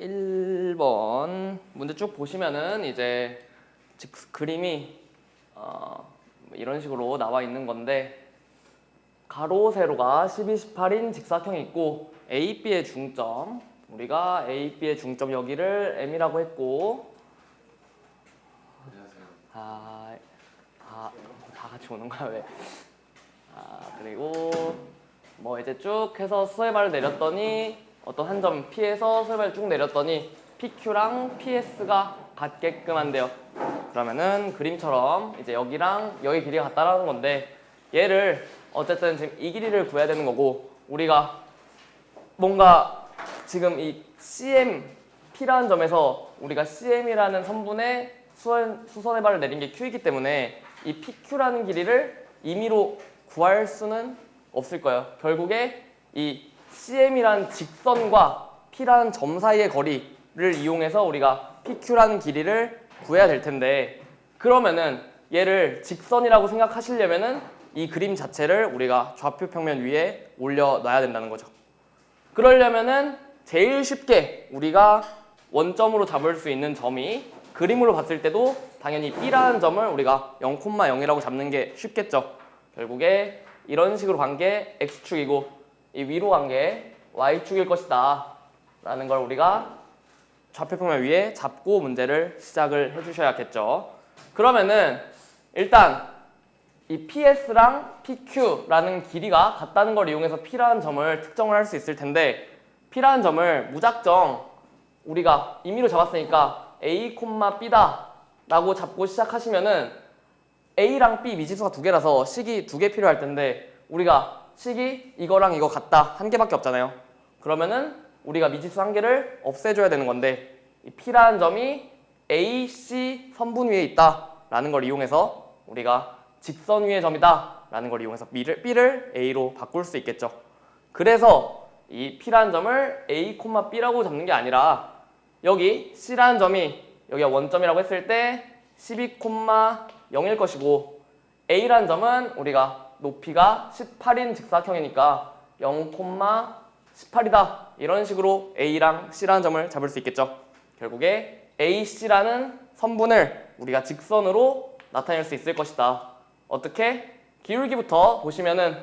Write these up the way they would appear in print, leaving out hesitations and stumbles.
1번 문제 쭉 보시면은 이제 그림이 이런 식으로 나와 있는 건데 가로 세로가 12, 18인 직사각형이 있고 A, B의 중점 우리가 A, B의 중점 여기를 M이라고 했고 다 같이 오는 거야 왜? 그리고 뭐 이제 쭉 해서 수에발을 내렸더니 어떤 한 점 P에서 수에발을 쭉 내렸더니 PQ랑 PS가 같게끔 한대요. 그러면은 그림처럼 이제 여기랑 여기 길이가 같다라는 건데 얘를 어쨌든 지금 이 길이를 구해야 되는 거고 우리가 뭔가 지금 이 CM, P라는 점에서 우리가 CM이라는 선분의 수선의 발을 내린 게 Q이기 때문에 이 PQ라는 길이를 임의로 구할 수는 없을 거예요. 결국에 이 CM이라는 직선과 P라는 점 사이의 거리를 이용해서 우리가 PQ라는 길이를 구해야 될 텐데 그러면은 얘를 직선이라고 생각하시려면은 이 그림 자체를 우리가 좌표 평면 위에 올려놔야 된다는 거죠. 그러려면은 제일 쉽게 우리가 원점으로 잡을 수 있는 점이 그림으로 봤을 때도 당연히 B라는 점을 우리가 0,0이라고 잡는 게 쉽겠죠. 결국에 이런 식으로 간 게 X축이고 이 위로 간 게 Y축일 것이다 라는 걸 우리가 좌표평면 위에 잡고 문제를 시작을 해주셔야겠죠. 그러면은 일단 이 PS랑 PQ라는 길이가 같다는 걸 이용해서 P라는 점을 특정을 할 수 있을 텐데 P라는 점을 무작정 우리가 임의로 잡았으니까 A, B다 라고 잡고 시작하시면은 A랑 B 미지수가 두 개라서 식이 두 개 필요할 텐데 우리가 식이 이거랑 이거 같다 한 개밖에 없잖아요. 그러면은 우리가 미지수 한 개를 없애줘야 되는 건데 이 P라는 점이 A, C 선분 위에 있다 라는 걸 이용해서 우리가 직선 위의 점이다 라는 걸 이용해서 B를 A로 바꿀 수 있겠죠. 그래서 이 P라는 점을 A, B라고 잡는 게 아니라 여기 C라는 점이 여기가 원점이라고 했을 때 12,0일 것이고 A라는 점은 우리가 높이가 18인 직사각형이니까 0,18이다 이런 식으로 A랑 C라는 점을 잡을 수 있겠죠. 결국에 AC라는 선분을 우리가 직선으로 나타낼 수 있을 것이다. 어떻게? 기울기부터 보시면은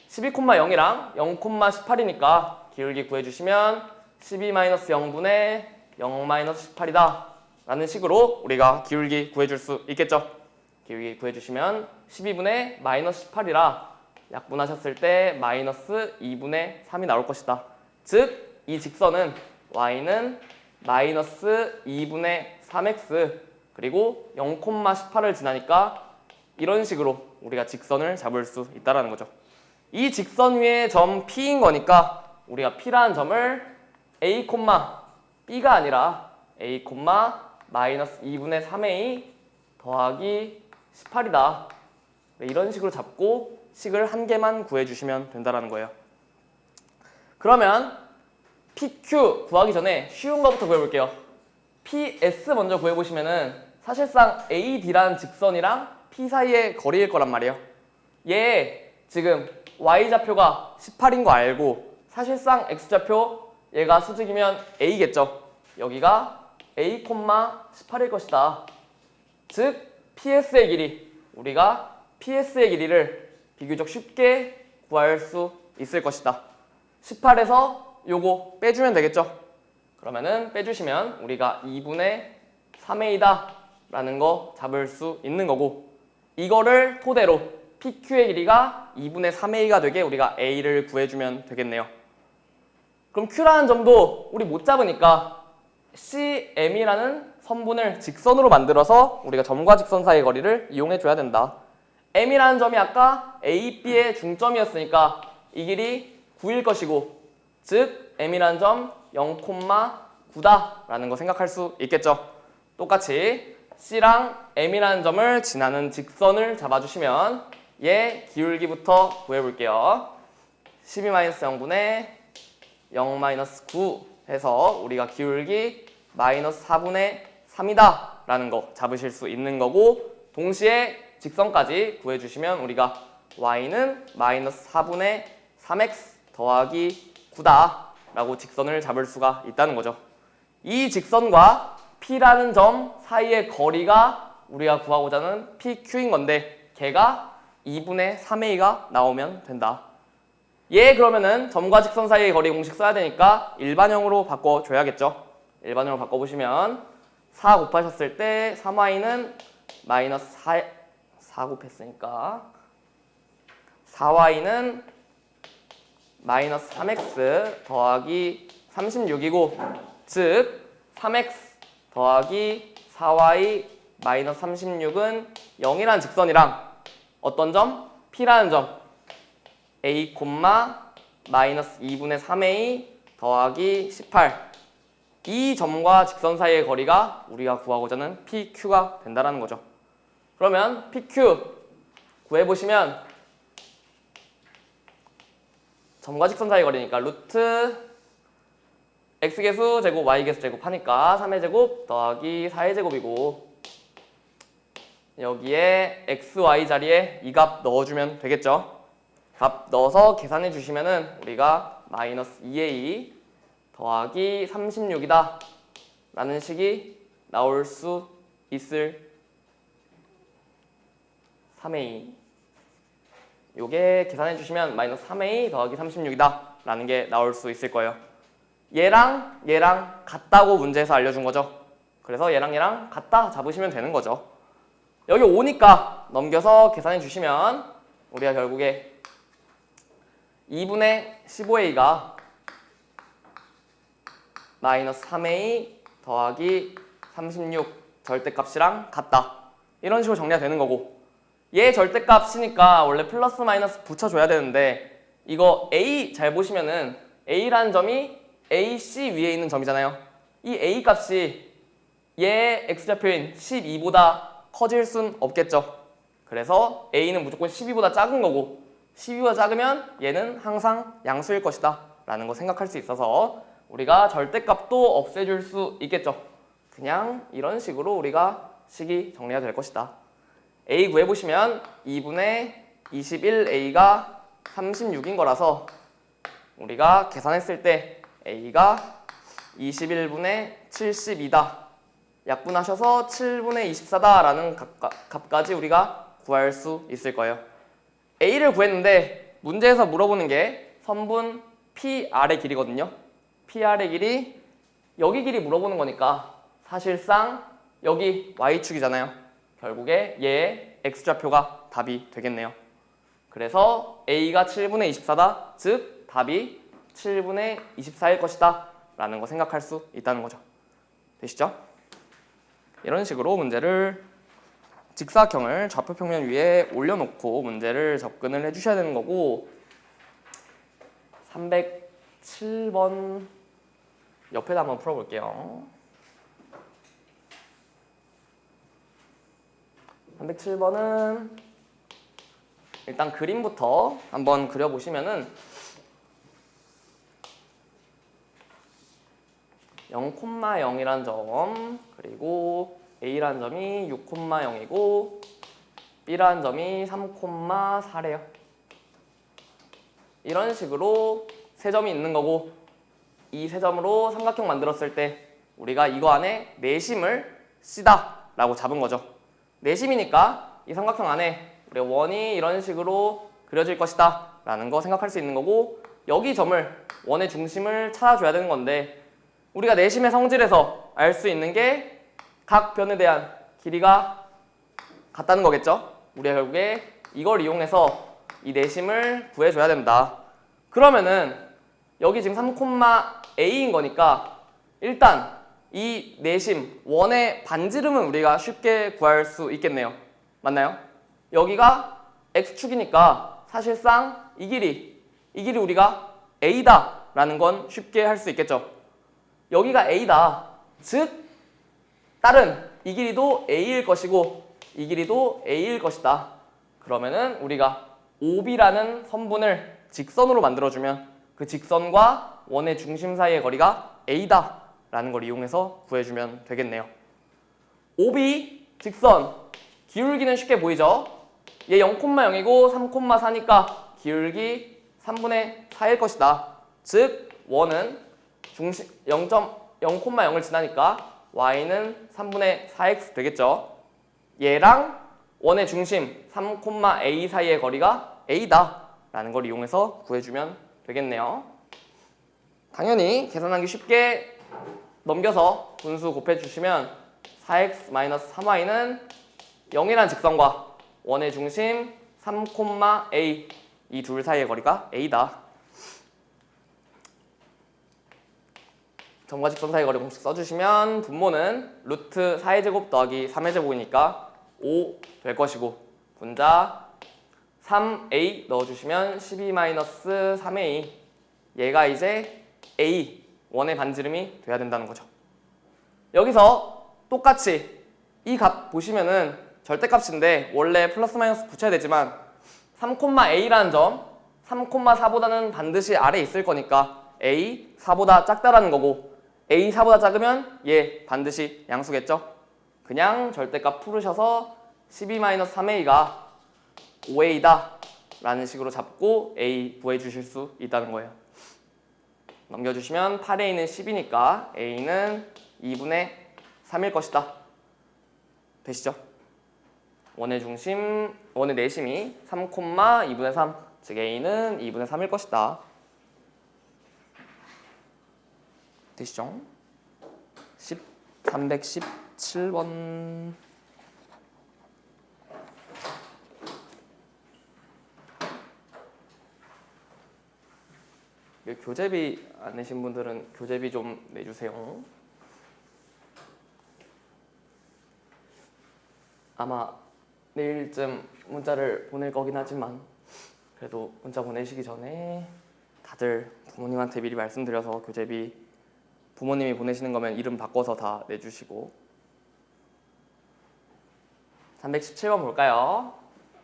12,0이랑 0,18이니까 기울기 구해주시면 12-0분의 0-18이다 라는 식으로 우리가 기울기 구해줄 수 있겠죠. 기울기 구해주시면 12분의 -18이라 약분하셨을 때 -2분의 3이 나올 것이다. 즉, 이 직선은 y는 -2분의 3x 그리고 0,18을 지나니까 이런 식으로 우리가 직선을 잡을 수 있다는 거죠. 이 직선 위에 점 P인 거니까 우리가 P라는 점을 A, B가 아니라 A, -2분의 3a 더하기 18이다. 이런 식으로 잡고 식을 한 개만 구해주시면 된다는 거예요. 그러면 PQ 구하기 전에 쉬운 거부터 구해볼게요. PS 먼저 구해보시면은 사실상 AD라는 직선이랑 P 사이의 거리일 거란 말이에요. 얘 지금 Y좌표가 18인 거 알고 사실상 X좌표 얘가 수직이면 A겠죠. 여기가 A, 18일 것이다. 즉 PS의 길이 우리가 PS의 길이를 비교적 쉽게 구할 수 있을 것이다. 18에서 요거 빼주면 되겠죠. 그러면은 빼주시면 우리가 2분의 3a다 라는 거 잡을 수 있는 거고 이거를 토대로 PQ의 길이가 2분의 3a가 되게 우리가 a를 구해주면 되겠네요. 그럼 Q라는 점도 우리 못 잡으니까 CM이라는 선분을 직선으로 만들어서 우리가 점과 직선 사이의 거리를 이용해 줘야 된다. M이라는 점이 아까 A, B의 중점이었으니까 이 길이 9일 것이고 즉 M이라는 점 0,9다 라는 거 생각할 수 있겠죠. 똑같이 C랑 M이라는 점을 지나는 직선을 잡아주시면 얘 기울기부터 구해볼게요. 12-0분의 0-9 해서 우리가 기울기 -4분의 3이다 라는 거 잡으실 수 있는 거고 동시에 직선까지 구해주시면 우리가 y는 -4분의 3x 더하기 9다 라고 직선을 잡을 수가 있다는 거죠. 이 직선과 P라는 점 사이의 거리가 우리가 구하고자 하는 PQ인 건데 걔가 2분의 3A가 나오면 된다. 얘 그러면은 점과 직선 사이의 거리 공식 써야 되니까 일반형으로 바꿔줘야겠죠. 일반형으로 바꿔보시면 4 곱하셨을 때 3y는 마이너스 4 곱했으니까 4y는 마이너스 3x 더하기 36이고 즉 3x 더하기 4y 마이너스 36은 0이라는 직선이랑 어떤 점? P라는 점 a, 마이너스 2분의 3a 더하기 18 이 점과 직선 사이의 거리가 우리가 구하고자 하는 PQ가 된다는 거죠. 그러면 PQ 구해보시면 점과 직선 사이의 거리니까 루트 x계수 제곱 y계수 제곱 하니까 3의 제곱 더하기 4의 제곱이고 여기에 x, y 자리에 이 값 넣어주면 되겠죠. 값 넣어서 계산해 주시면은 우리가 마이너스 2a 더하기 36이다 라는 식이 나올 수 있을 3a 요게 계산해 주시면 마이너스 3a 더하기 36이다 라는 게 나올 수 있을 거예요. 얘랑 같다고 문제에서 알려준 거죠. 그래서 얘랑 같다 잡으시면 되는 거죠. 여기 5니까 넘겨서 계산해 주시면 우리가 결국에 2분의 15a가 마이너스 3a 더하기 36 절대값이랑 같다. 이런 식으로 정리가 되는 거고 얘 절대값이니까 원래 플러스 마이너스 붙여줘야 되는데 이거 a 잘 보시면은 a라는 점이 AC 위에 있는 점이잖아요. 이 a 값이 얘 x좌표인 12보다 커질 순 없겠죠. 그래서 a는 무조건 12보다 작은 거고 12보다 작으면 얘는 항상 양수일 것이다 라는 거 생각할 수 있어서 우리가 절대값도 없애줄 수 있겠죠. 그냥 이런 식으로 우리가 식이 정리가 될 것이다. a 구해보시면 2분의 21a가 36인 거라서 우리가 계산했을 때 a가 21분의 72다. 약분하셔서 7분의 24다 라는 값까지 우리가 구할 수 있을 거예요. a를 구했는데 문제에서 물어보는 게 선분 PR의 길이거든요. PR의 길이 여기 길이 물어보는 거니까 사실상 여기 Y축이잖아요. 결국에 얘의 X좌표가 답이 되겠네요. 그래서 A가 7분의 24다. 즉 답이 7분의 24일 것이다 라는 거 생각할 수 있다는 거죠. 되시죠? 이런 식으로 문제를 직사각형을 좌표평면 위에 올려놓고 문제를 접근을 해주셔야 되는 거고 307번 옆에다 한번 풀어볼게요. 307번은 일단 그림부터 한번 그려보시면은 0,0이란 점 그리고 A라는 점이 6,0이고 B라는 점이 3,4래요. 이런 식으로 세 점이 있는 거고 이 세 점으로 삼각형 만들었을 때 우리가 이거 안에 내심을 C다 라고 잡은 거죠. 내심이니까 이 삼각형 안에 우리가 원이 이런 식으로 그려질 것이다 라는 거 생각할 수 있는 거고 여기 점을 원의 중심을 찾아줘야 되는 건데 우리가 내심의 성질에서 알 수 있는 게 각 변에 대한 길이가 같다는 거겠죠. 우리가 결국에 이걸 이용해서 이 내심을 구해줘야 된다. 그러면은 여기 지금 3,a인 거니까 일단 이 내심 원의 반지름은 우리가 쉽게 구할 수 있겠네요. 맞나요? 여기가 x축이니까 사실상 이 길이 우리가 a다 라는 건 쉽게 할 수 있겠죠. 여기가 a다. 즉 다른 이 길이도 a일 것이고 이 길이도 a일 것이다. 그러면은 우리가 OB라는 선분을 직선으로 만들어주면 그 직선과 원의 중심 사이의 거리가 a다 라는 걸 이용해서 구해주면 되겠네요. OB 직선 기울기는 쉽게 보이죠? 얘 0,0이고 3,4니까 기울기 3분의 4일 것이다. 즉 원은 중심 0,0을 지나니까 y는 3분의 4x 되겠죠. 얘랑 원의 중심 3,a 사이의 거리가 a다 라는 걸 이용해서 구해주면 되겠네요. 당연히 계산하기 쉽게 넘겨서 분수 곱해주시면 4x-3y는 0이라는 직선과 원의 중심 3,a 이 둘 사이의 거리가 a다. 점과 직선 사이 거리 공식 써주시면 분모는 루트 4의 제곱 더하기 3의 제곱이니까 5 될 것이고, 분자 3a 넣어주시면 12-3a, 얘가 이제 a 원의 반지름이 돼야 된다는 거죠. 여기서 똑같이 이 값 보시면은 절대값인데 원래 플러스 마이너스 붙여야 되지만 3,a라는 점 3,4보다는 반드시 아래에 있을 거니까 a 4보다 작다라는 거고, a 4보다 작으면 얘 반드시 양수겠죠. 그냥 절대값 풀으셔서 12-3a가 5a다 라는 식으로 잡고 a 구해주실 수 있다는 거예요. 넘겨주시면 8a는 10이니까 a는 2분의 3일 것이다. 되시죠? 원의 중심, 원의 내심이 3,2분의 3, 즉 a는 2분의 3일 것이다. 되시죠? 317번. 교재비 안 내신 분들은 교재비 좀 내주세요. 아마 내일쯤 문자를 보낼 거긴 하지만 그래도 문자 보내시기 전에 다들 부모님한테 미리 말씀드려서 교재비 부모님이 보내시는 거면 이름 바꿔서 다 내주시고. 317번 볼까요?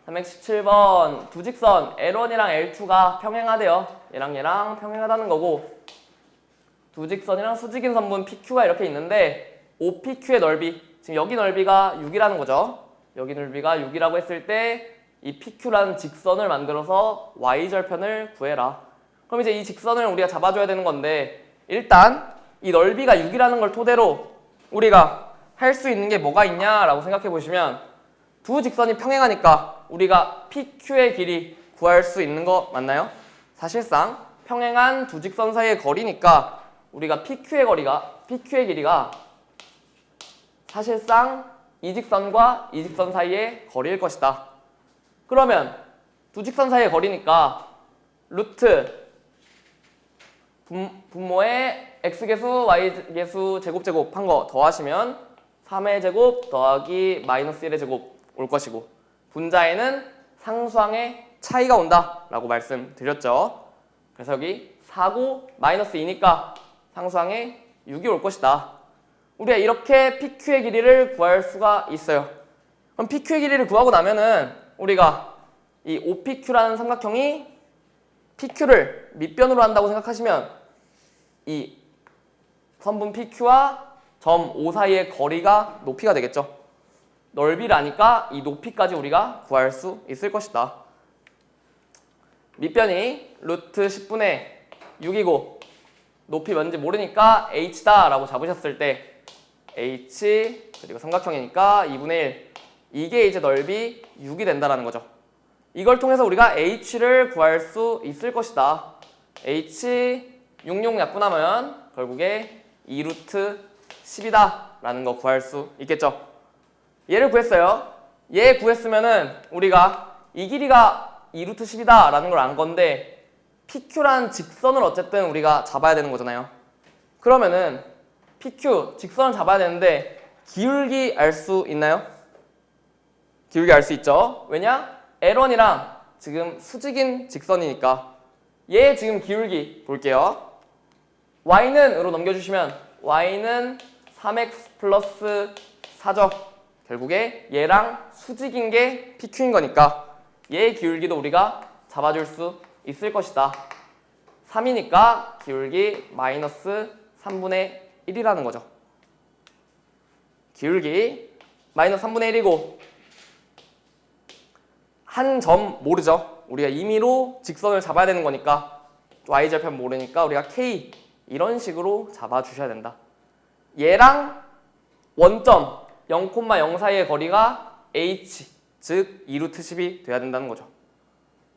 317번 두 직선 L1이랑 L2가 평행하대요. 얘랑 얘랑 평행하다는 거고, 두 직선이랑 수직인 선분 PQ가 이렇게 있는데 OPQ의 넓이, 지금 여기 넓이가 6이라는 거죠. 여기 넓이가 6이라고 했을 때 이 PQ라는 직선을 만들어서 Y절편을 구해라. 그럼 이제 이 직선을 우리가 잡아줘야 되는 건데, 일단 이 넓이가 6이라는 걸 토대로 우리가 할 수 있는 게 뭐가 있냐라고 생각해 보시면, 두 직선이 평행하니까 우리가 PQ의 길이 구할 수 있는 거 맞나요? 사실상 평행한 두 직선 사이의 거리니까 우리가 PQ의 길이가 사실상 이 직선과 이 직선 사이의 거리일 것이다. 그러면 두 직선 사이의 거리니까 루트 분모에 x계수, y계수 제곱 한 거 더하시면 3의 제곱 더하기 마이너스 1의 제곱 올 것이고, 분자에는 상수항의 차이가 온다 라고 말씀드렸죠. 그래서 여기 4고 마이너스 2니까 상수항의 6이 올 것이다. 우리가 이렇게 PQ의 길이를 구할 수가 있어요. 그럼 PQ의 길이를 구하고 나면은 우리가 이 OPQ라는 삼각형이 PQ를 밑변으로 한다고 생각하시면 이 선분 PQ와 점 O 사이의 거리가 높이가 되겠죠. 넓이를 아니까 이 높이까지 우리가 구할 수 있을 것이다. 밑변이 루트 10분의 6이고 높이 뭔지 모르니까 h다 라고 잡으셨을 때 h 그리고 삼각형이니까 2분의 1, 이게 이제 넓이 6이 된다는 거죠. 이걸 통해서 우리가 h를 구할 수 있을 것이다. h 6 약분하면 결국에 2루트 10이다 라는 거 구할 수 있겠죠. 얘를 구했어요. 얘 구했으면은 우리가 이 길이가 2루트 10이다 라는 걸 안 건데 PQ라는 직선을 어쨌든 우리가 잡아야 되는 거잖아요. 그러면은 PQ 직선을 잡아야 되는데 기울기 알 수 있나요? 기울기 알 수 있죠. 왜냐? L1이랑 지금 수직인 직선이니까. 얘 지금 기울기 볼게요. y는 으로 넘겨주시면 y는 3x 플러스 4죠. 결국에 얘랑 수직인 게 PQ인 거니까 얘의 기울기도 우리가 잡아줄 수 있을 것이다. 3이니까 기울기 마이너스 3분의 1이라는 거죠. 기울기 마이너스 3분의 1이고 한 점 모르죠. 우리가 임의로 직선을 잡아야 되는 거니까 y절편 모르니까 우리가 k 이런 식으로 잡아주셔야 된다. 얘랑 원점 0,0 사이의 거리가 h, 즉 2루트 10이 돼야 된다는 거죠.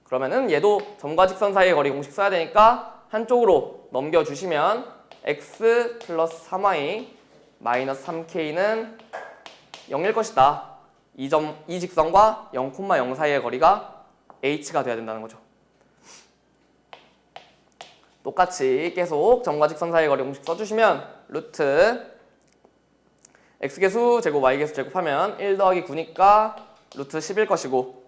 그러면은 얘도 점과 직선 사이의 거리 공식 써야 되니까 한쪽으로 넘겨주시면 x 플러스 3y 마이너스 3k는 0일 것이다. 이 직선과 0,0 사이의 거리가 h가 돼야 된다는 거죠. 똑같이 계속 점과 직선 사이의 거리 공식 써주시면 루트 x계수 제곱 y계수 제곱하면 1 더하기 9니까 루트 10일 것이고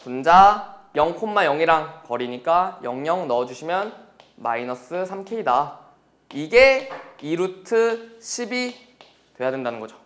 분자 0,0이랑 거리니까 00 넣어주시면 마이너스 3k다. 이게 2루트 10이 돼야 된다는 거죠.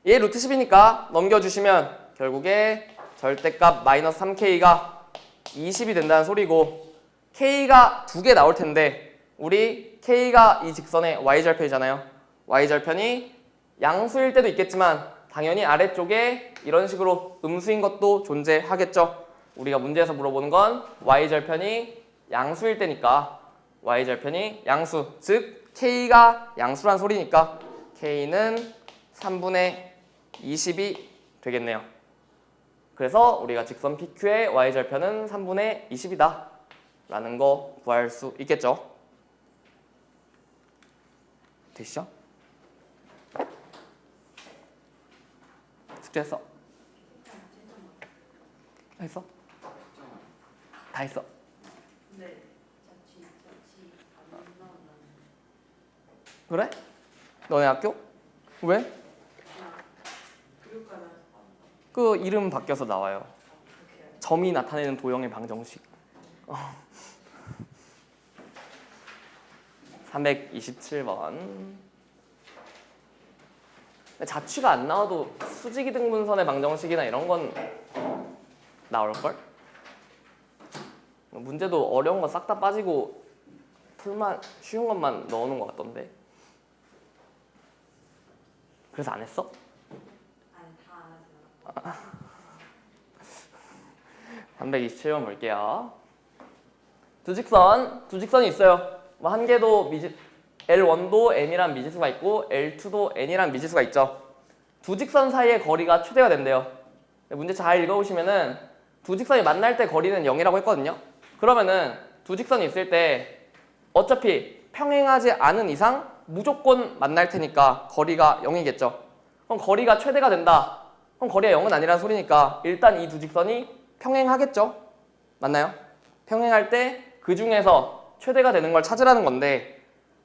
얘 루트 10이니까 넘겨주시면 결국에 절대값 마이너스 3k가 20이 된다는 소리고 k가 2개 나올 텐데 우리 k가 이 직선의 y절편이잖아요. y절편이 양수일 때도 있겠지만 당연히 아래쪽에 이런 식으로 음수인 것도 존재하겠죠. 우리가 문제에서 물어보는 건 y절편이 양수일 때니까 y절편이 양수, 즉 k가 양수란 소리니까 k는 3분의 20이 되겠네요. 그래서 우리가 직선 PQ의 y절편은 3분의 20이다 라는 거 구할 수 있겠죠. 되시죠? 숙제했어? 했어? 다 했어? 네. 그래? 너네 학교? 왜? 그 이름 바뀌어서 나와요. 점이 나타내는 도형의 방정식. 327번. 자취가 안 나와도 수직이등분선의 방정식이나 이런 건 나올걸? 문제도 어려운 거 싹 다 빠지고 풀만 쉬운 것만 넣어놓은 것 같던데. 그래서 안 했어? 아니 다 하지. 327번 볼게요. 두 직선이 있어요. 뭐 한 개도 L1도 n이란 미지수가 있고 L2도 n이란 미지수가 있죠. 두 직선 사이의 거리가 최대가 된대요. 문제 잘 읽어보시면은 두 직선이 만날 때 거리는 0이라고 했거든요. 그러면은 두 직선이 있을 때 어차피 평행하지 않은 이상 무조건 만날 테니까 거리가 0이겠죠. 그럼 거리가 최대가 된다. 그럼 거리가 0은 아니라는 소리니까 일단 이 두 직선이 평행하겠죠. 맞나요? 평행할 때 그 중에서 최대가 되는 걸 찾으라는 건데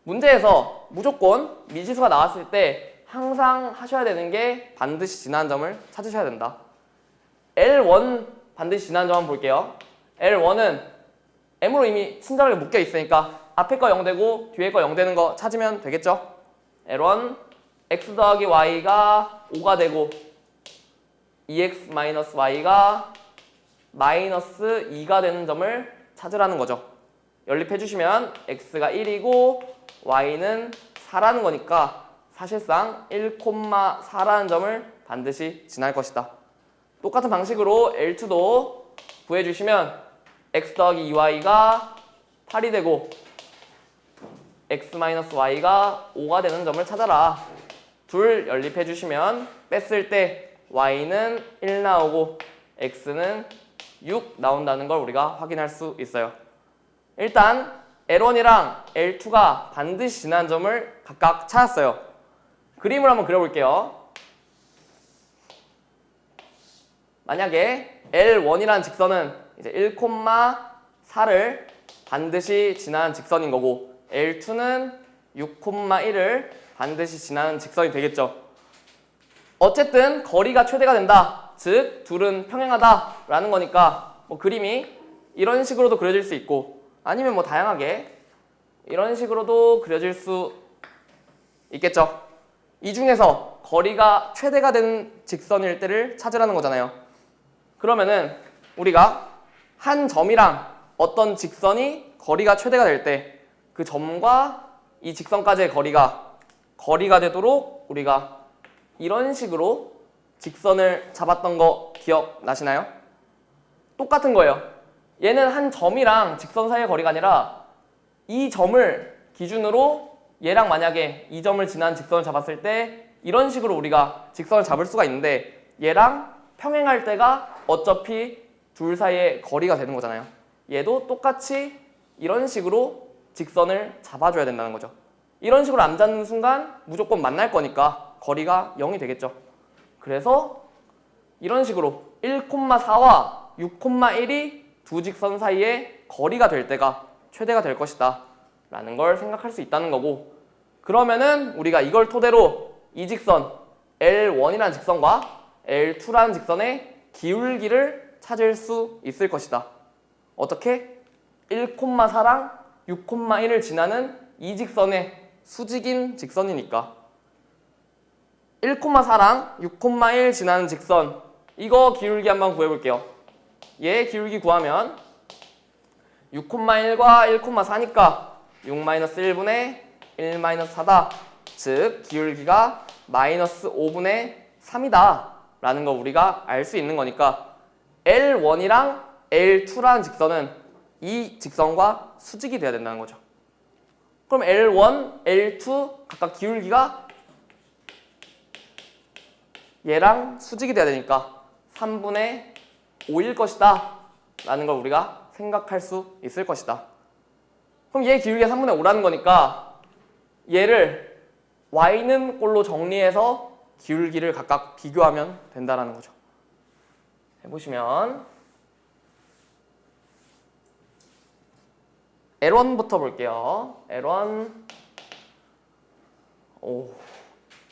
문제에서 무조건 미지수가 나왔을 때 항상 하셔야 되는 게 반드시 지나는 점을 찾으셔야 된다. L1 반드시 지나는 점 한번 볼게요. L1은 M으로 이미 친절하게 묶여 있으니까 앞에 거 0 되고 뒤에 거 0 되는 거 찾으면 되겠죠. L1 x 더하기 y가 5가 되고 2x 마이너스 y가 마이너스 2가 되는 점을 찾으라는 거죠. 연립해 주시면 x가 1이고 y는 4라는 거니까 사실상 1,4라는 점을 반드시 지날 것이다. 똑같은 방식으로 L2도 구해주시면 x 더하기 2y가 8이 되고 x-y가 5가 되는 점을 찾아라. 둘 연립해 주시면 뺐을 때 y는 1 나오고 x는 6 나온다는 걸 우리가 확인할 수 있어요. 일단 L1이랑 L2가 반드시 지난 점을 각각 찾았어요. 그림을 한번 그려볼게요. 만약에 L1이라는 직선은 이제 1,4를 반드시 지나는 직선인 거고 L2는 6,1을 반드시 지나는 직선이 되겠죠. 어쨌든 거리가 최대가 된다. 즉 둘은 평행하다라는 거니까 뭐 그림이 이런 식으로도 그려질 수 있고 아니면 뭐 다양하게 이런 식으로도 그려질 수 있겠죠. 이 중에서 거리가 최대가 된 직선일 때를 찾으라는 거잖아요. 그러면은 우리가 한 점이랑 어떤 직선이 거리가 최대가 될 때 그 점과 이 직선까지의 거리가 되도록 우리가 이런 식으로 직선을 잡았던 거 기억나시나요? 똑같은 거예요. 얘는 한 점이랑 직선 사이의 거리가 아니라 이 점을 기준으로 얘랑 만약에 이 점을 지난 직선을 잡았을 때 이런 식으로 우리가 직선을 잡을 수가 있는데 얘랑 평행할 때가 어차피 둘 사이의 거리가 되는 거잖아요. 얘도 똑같이 이런 식으로 직선을 잡아줘야 된다는 거죠. 이런 식으로 안 잡는 순간 무조건 만날 거니까 거리가 0이 되겠죠. 그래서 이런 식으로 1,4와 6,1이 두 직선 사이의 거리가 될 때가 최대가 될 것이다 라는 걸 생각할 수 있다는 거고, 그러면은 우리가 이걸 토대로 이 직선 L1이라는 직선과 L2라는 직선의 기울기를 찾을 수 있을 것이다. 어떻게? 1,4랑 6,1을 지나는 이 직선의 수직인 직선이니까 1,4랑 6,1 지나는 직선, 이거 기울기 한번 구해볼게요. 얘 기울기 구하면 6,1과 1,4니까 6-1분의 1-4다. 즉 기울기가 마이너스 5분의 3이다 라는 거 우리가 알 수 있는 거니까 L1이랑 L2라는 직선은 이 직선과 수직이 돼야 된다는 거죠. 그럼 L1, L2 각각 기울기가 얘랑 수직이 돼야 되니까 3분의 5일 것이다 라는 걸 우리가 생각할 수 있을 것이다. 그럼 얘 기울기가 3분의 5라는 거니까 얘를 y는 꼴로 정리해서 기울기를 각각 비교하면 된다라는 거죠. 해보시면 L1부터 볼게요. L1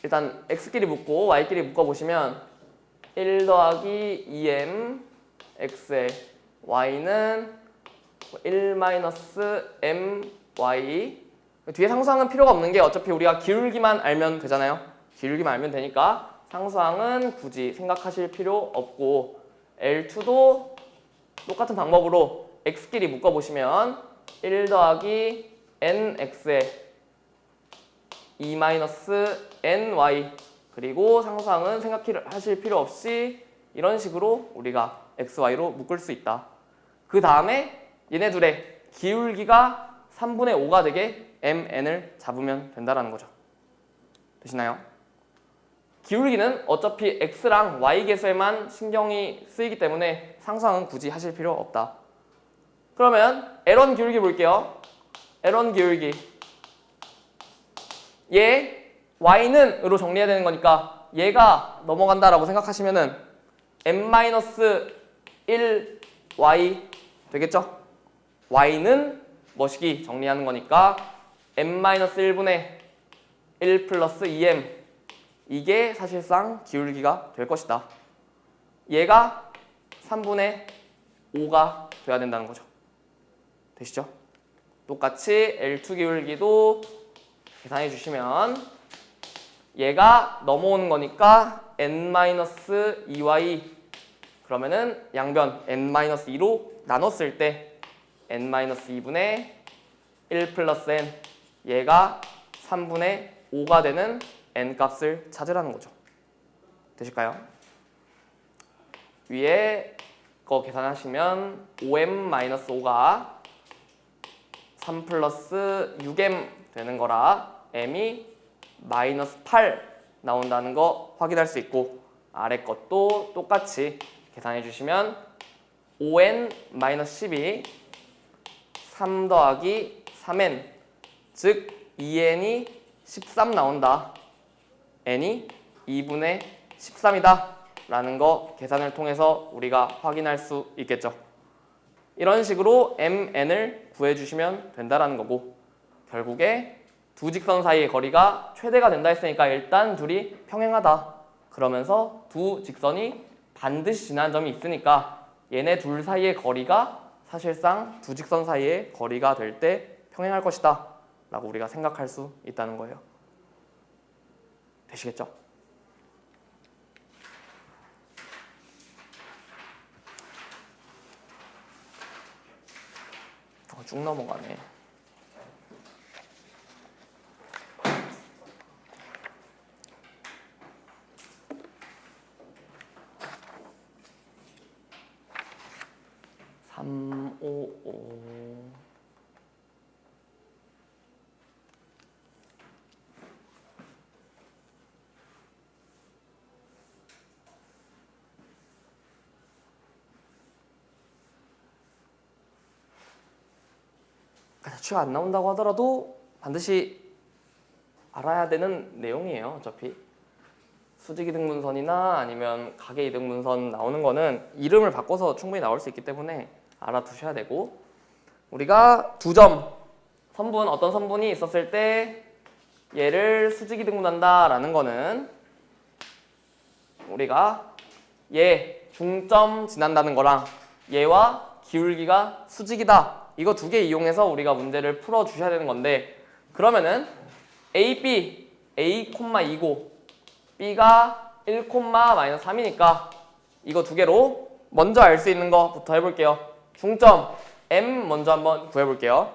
일단 x끼리 묶고 y끼리 묶어보시면 1 더하기 2m x에 y는 1 마이너스 my. 뒤에 상수항은 필요가 없는 게 어차피 우리가 기울기만 알면 되잖아요. 기울기만 알면 되니까 상수항은 굳이 생각하실 필요 없고, L2도 똑같은 방법으로 x끼리 묶어보시면 1 더하기 nx에 2 마이너스 ny, 그리고 상수항은 생각하실 필요 없이 이런 식으로 우리가 xy로 묶을 수 있다. 그 다음에 얘네 둘의 기울기가 3분의 5가 되게 mn을 잡으면 된다는 거죠. 되시나요? 기울기는 어차피 x랑 y 계수에만 신경이 쓰이기 때문에 상수항은 굳이 하실 필요 없다. 그러면 L1 기울기 볼게요. L1 기울기, 얘 y는 으로 정리해야 되는 거니까 얘가 넘어간다라고 생각하시면은 m-1y 되겠죠? y는 뭐시기 정리하는 거니까 m-1분의 1 플러스 2m, 이게 사실상 기울기가 될 것이다. 얘가 3분의 5가 돼야 된다는 거죠. 되시죠? 똑같이 L2 기울기도 계산해 주시면 얘가 넘어오는 거니까 n-2y, 그러면은 양변 n-2로 나눴을 때 n-2분의 1 플러스 n, 얘가 3분의 5가 되는 n 값을 찾으라는 거죠. 되실까요? 위에 거 계산하시면 5m-5가 3 플러스 6m 되는 거라 m이 마이너스 8 나온다는 거 확인할 수 있고, 아래 것도 똑같이 계산해 주시면 5n-12 3 더하기 3n, 즉 2n이 13 나온다. n이 2분의 13이다 라는 거 계산을 통해서 우리가 확인할 수 있겠죠. 이런 식으로 mn을 구해주시면 된다라는 거고, 결국에 두 직선 사이의 거리가 최대가 된다 했으니까 일단 둘이 평행하다 그러면서 두 직선이 반드시 지나는 점이 있으니까 얘네 둘 사이의 거리가 사실상 두 직선 사이의 거리가 될 때 평행할 것이다 라고 우리가 생각할 수 있다는 거예요. 되시겠죠? 쭉 넘어가네. 자취가 안 나온다고 하더라도 반드시 알아야 되는 내용이에요. 어차피 수직이등분선이나 아니면 가계이등분선 나오는 거는 이름을 바꿔서 충분히 나올 수 있기 때문에 알아두셔야 되고, 우리가 두 점 선분, 어떤 선분이 있었을 때 얘를 수직이등분한다 라는 거는 우리가 얘 중점 지난다는 거랑 얘와 기울기가 수직이다, 이거 두 개 이용해서 우리가 문제를 풀어 주셔야 되는 건데, 그러면은 AB, A,2고 B가 1,-3이니까 이거 두 개로 먼저 알 수 있는 거부터 해볼게요. 중점 M 먼저 한번 구해볼게요.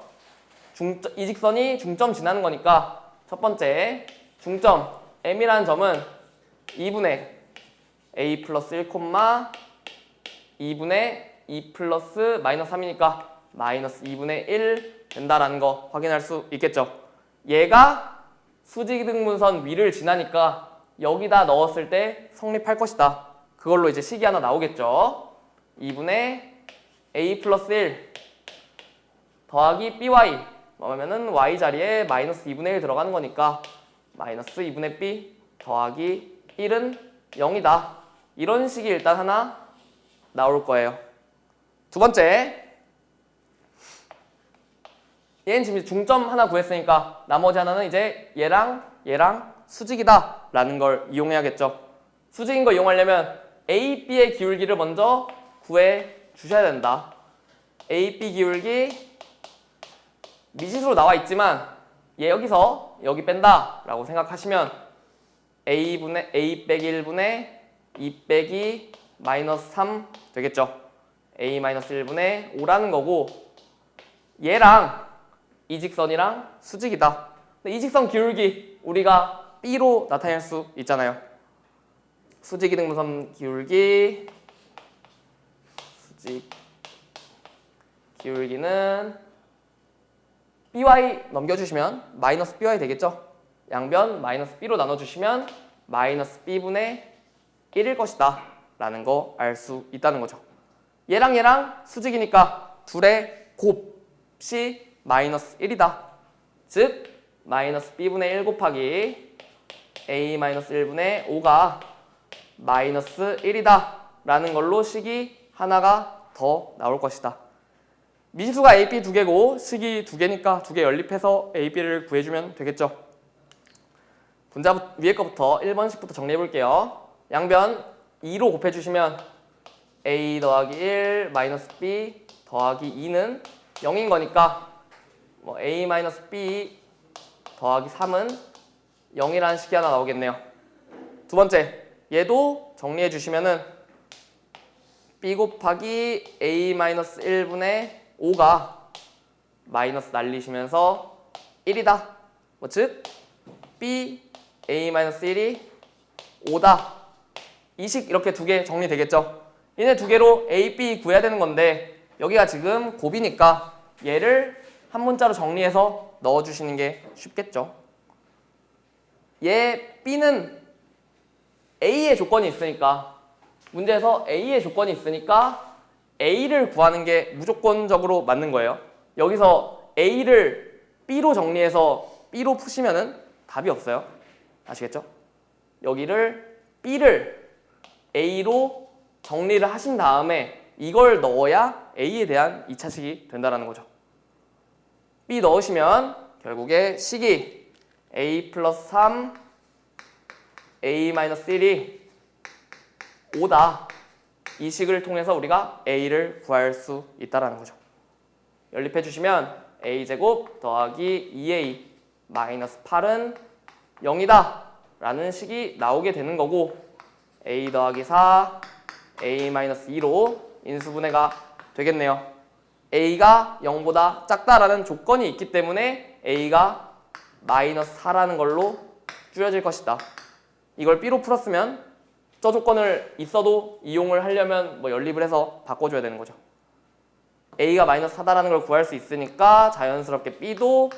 이 직선이 중점 지나는 거니까 첫 번째 중점 M이라는 점은 2분의 A 플러스 1, 2분의 2 플러스 마이너스 3이니까 마이너스 2분의 1 된다라는 거 확인할 수 있겠죠. 얘가 수직이등분선 위를 지나니까 여기다 넣었을 때 성립할 것이다. 그걸로 이제 식이 하나 나오겠죠. 2분의 A 플러스 1 더하기 BY, 뭐냐면은 Y 자리에 마이너스 2분의 1 들어가는 거니까 마이너스 2분의 B 더하기 1은 0이다. 이런 식이 일단 하나 나올 거예요. 두 번째, 얘는 지금 중점 하나 구했으니까 나머지 하나는 이제 얘랑 수직이다 라는 걸 이용해야겠죠. 수직인 거 이용하려면 A, B의 기울기를 먼저 구해 주셔야 된다. A, B 기울기 미지수로 나와 있지만 얘 여기서 여기 뺀다 라고 생각하시면 A 빼기 1분의 2 빼기 마이너스 3 되겠죠. A 마이너스 1분의 5라는 거고, 얘랑 이 직선이랑 수직이다. 근데 이 직선 기울기 우리가 B로 나타낼 수 있잖아요. 수직이등분선 기울기, 수직 기울기는 BY 넘겨주시면 마이너스 BY 되겠죠. 양변 마이너스 B로 나눠주시면 마이너스 B분의 1일 것이다 라는 거 알 수 있다는 거죠. 얘랑 수직이니까 둘의 곱이 마이너스 1이다. 즉 마이너스 B분의 1 곱하기 A 마이너스 1분의 5가 마이너스 1이다 라는 걸로 식이 하나가 더 나올 것이다. 미지수가 A, B 두 개고 식이 두 개니까 두 개 연립해서 A, B를 구해주면 되겠죠. 분자 위에 거부터 1번식부터 정리해 볼게요. 양변 2로 곱해주시면 A 더하기 1 마이너스 B 더하기 2는 0인 거니까 뭐 A 마이너스 B 더하기 3은 0이라는 식이 하나 나오겠네요. 두 번째, 얘도 정리해 주시면은 B 곱하기 A 마이너스 1분의 5가 마이너스 날리시면서 1이다. 뭐 즉 B A 마이너스 1이 5다. 이 식 이렇게 두 개 정리되겠죠. 얘네 두 개로 A, B 구해야 되는 건데 여기가 지금 곱이니까 얘를 한 문자로 정리해서 넣어주시는 게 쉽겠죠. 얘 B는 A의 조건이 있으니까, 문제에서 A의 조건이 있으니까 A를 구하는 게 무조건적으로 맞는 거예요. 여기서 A를 B로 정리해서 B로 푸시면은 답이 없어요. 아시겠죠? 여기를 B를 A로 정리를 하신 다음에 이걸 넣어야 A에 대한 2차식이 된다는 거죠. B 넣으시면 결국에 식이 A 플러스 3 A 마이너스 1이 5다. 이 식을 통해서 우리가 A를 구할 수 있다는 거죠. 연립해 주시면 A제곱 더하기 2A 마이너스 8은 0이다 라는 식이 나오게 되는 거고, A 더하기 4 A 마이너스 2로 인수분해가 되겠네요. A가 0보다 작다라는 조건이 있기 때문에 A가 마이너스 4라는 걸로 줄여질 것이다. 이걸 B로 풀었으면 저 조건을 있어도 이용을 하려면 뭐 연립을 해서 바꿔줘야 되는 거죠. A가 마이너스 4다라는 걸 구할 수 있으니까 자연스럽게 B도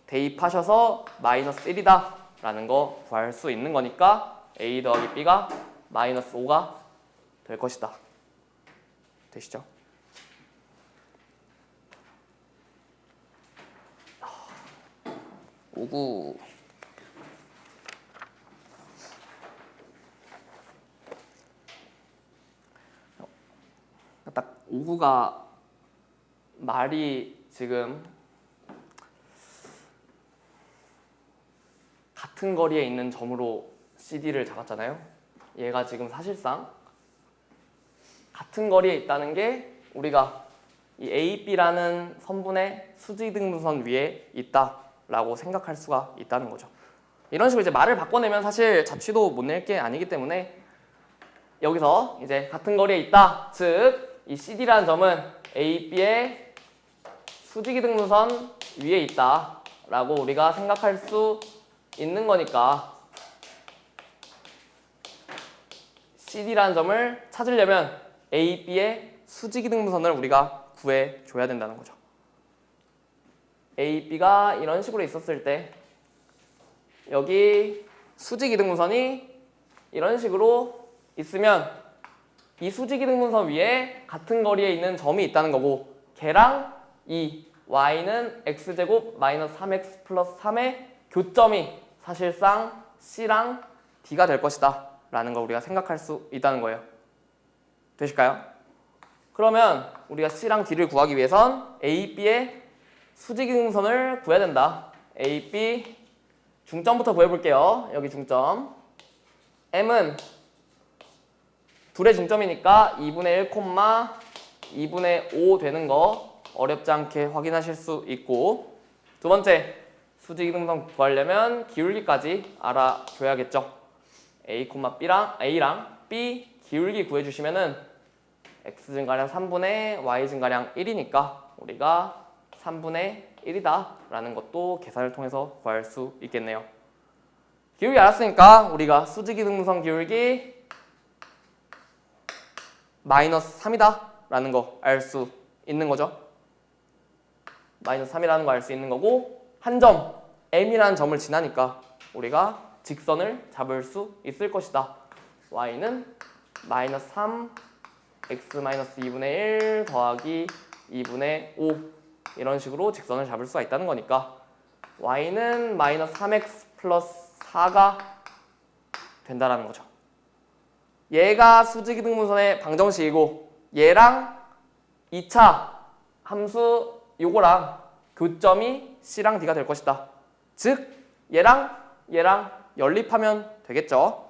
대입하셔서 마이너스 1이다 라는 거 구할 수 있는 거니까 A 더하기 B가 마이너스 5가 될 것이다. 되시죠? 59. 딱 59가 말이 지금 같은 거리에 있는 점으로 CD를 잡았잖아요. 얘가 지금 사실상 같은 거리에 있다는 게 우리가 이 AB라는 선분의 수직등분선 위에 있다라고 생각할 수가 있다는 거죠. 이런 식으로 이제 말을 바꿔내면 사실 잡지도 못 낼 게 아니기 때문에 여기서 이제 같은 거리에 있다, 즉 이 CD라는 점은 AB의 수직이등분선 위에 있다라고 우리가 생각할 수 있는 거니까 CD라는 점을 찾으려면 AB의 수직이등분선을 우리가 구해줘야 된다는 거죠. AB가 이런 식으로 있었을 때 여기 수직이등분선이 이런 식으로 있으면 이 수직이등분선 위에 같은 거리에 있는 점이 있다는 거고 걔랑 이 y는 x제곱 마이너스 3x 플러스 3의 교점이 사실상 c랑 d가 될 것이다 라는 걸 우리가 생각할 수 있다는 거예요. 되실까요? 그러면 우리가 c랑 d를 구하기 위해선 a, b의 수직이등분선을 구해야 된다. a, b 중점부터 구해볼게요. 여기 중점 m은 둘의 중점이니까 2분의 1, 2분의 5 되는 거 어렵지 않게 확인하실 수 있고, 두 번째 수직이등분선 구하려면 기울기까지 알아줘야겠죠. A랑 B 기울기 구해주시면은 x 증가량 3분의 y 증가량 1이니까 우리가 3분의 1이다 라는 것도 계산을 통해서 구할 수 있겠네요. 기울기 알았으니까 우리가 수직이등분선 기울기 마이너스 3이다 라는 거 알 수 있는 거죠. 마이너스 3이라는 거 알 수 있는 거고, 한 점 M이라는 점을 지나니까 우리가 직선을 잡을 수 있을 것이다. Y는 마이너스 3 x 마이너스 2분의 1 더하기 2분의 5 이런 식으로 직선을 잡을 수가 있다는 거니까 Y는 마이너스 3x 플러스 4가 된다라는 거죠. 얘가 수직이등분선의 방정식이고 얘랑 2차 함수 요거랑 교점이 C랑 D가 될 것이다. 즉 얘랑 연립하면 되겠죠.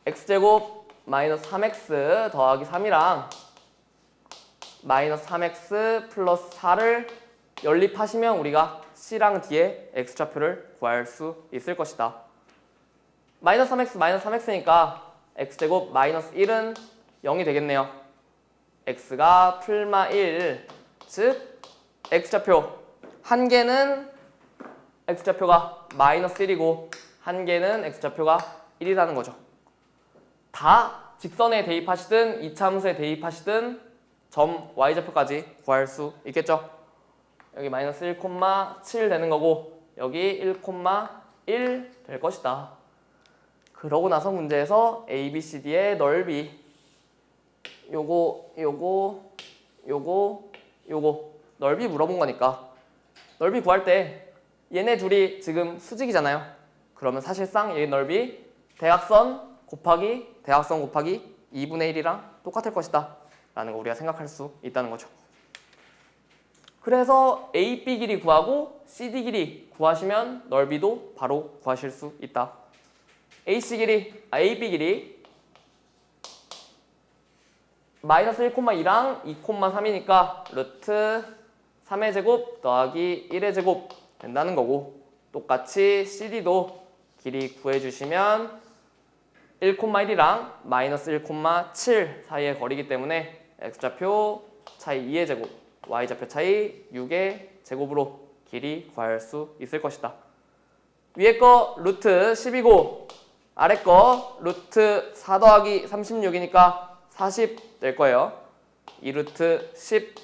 x제곱 마이너스 3x 더하기 3이랑 마이너스 3x 플러스 4를 연립하시면 우리가 C랑 D의 x좌표를 구할 수 있을 것이다. 마이너스 3x 마이너스 3x니까 x제곱 마이너스 1은 0이 되겠네요. x가 풀마 1, 즉 x좌표 한 개는 x좌표가 마이너스 1이고 한 개는 x좌표가 1이라는 거죠. 다 직선에 대입하시든 2차 함수에 대입하시든 점 y좌표까지 구할 수 있겠죠. 여기 마이너스 1,7 되는 거고 여기 1,1 될 것이다. 그러고 나서 문제에서 A, B, C, D의 넓이 요거 넓이 물어본 거니까 넓이 구할 때 얘네 둘이 지금 수직이잖아요. 그러면 사실상 얘 넓이 대각선 곱하기 2분의 1이랑 똑같을 것이다 라는 거 우리가 생각할 수 있다는 거죠. 그래서 A, B 길이 구하고 C, D 길이 구하시면 넓이도 바로 구하실 수 있다. A, B 길이 마이너스 1,2랑 2,3이니까 루트 3의 제곱 더하기 1의 제곱 된다는 거고, 똑같이 CD도 길이 구해주시면 1,1이랑 마이너스 1,7 사이의 거리이기 때문에 x좌표 차이 2의 제곱, y좌표 차이 6의 제곱으로 길이 구할 수 있을 것이다. 위에 거 루트 10이고 아래 거 루트 4 더하기 36이니까 40 될 거예요. 2루트 10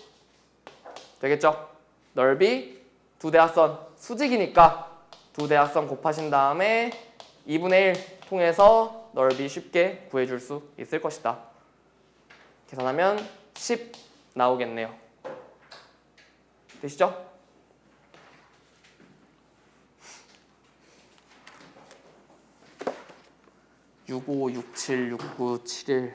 되겠죠? 넓이 두 대각선 수직이니까 두 대각선 곱하신 다음에 2분의 1 통해서 넓이 쉽게 구해줄 수 있을 것이다. 계산하면 10 나오겠네요. 되시죠? 65, 67, 69, 71.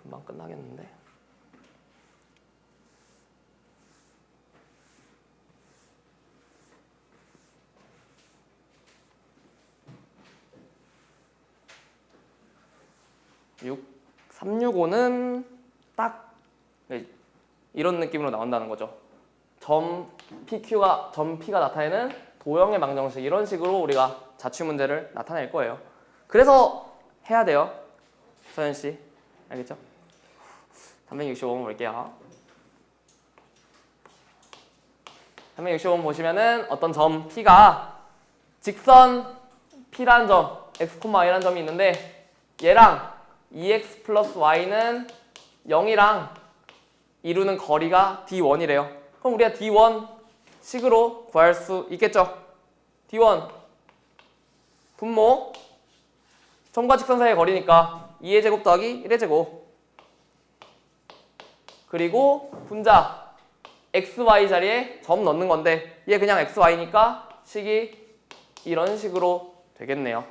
금방 끝나겠는데. 육 365는 딱 이런 느낌으로 나온다는 거죠. 점 P가 나타내는 도형의 방정식, 이런 식으로 우리가 자취 문제를 나타낼 거예요. 그래서 해야 돼요. 서현 씨, 알겠죠? 365번 볼게요. 365번 보시면은 어떤 점 P가 직선 P라는 점, x, y라는 점이 있는데 얘랑 2x 플러스 y는 0이랑 이루는 거리가 d1이래요. 그럼 우리가 d1 식으로 구할 수 있겠죠? d1 분모 점과 직선 사이의 거리니까 2의 제곱 더하기 1의 제곱, 그리고 분자 xy 자리에 점 넣는 건데 얘 그냥 xy니까 식이 이런 식으로 되겠네요.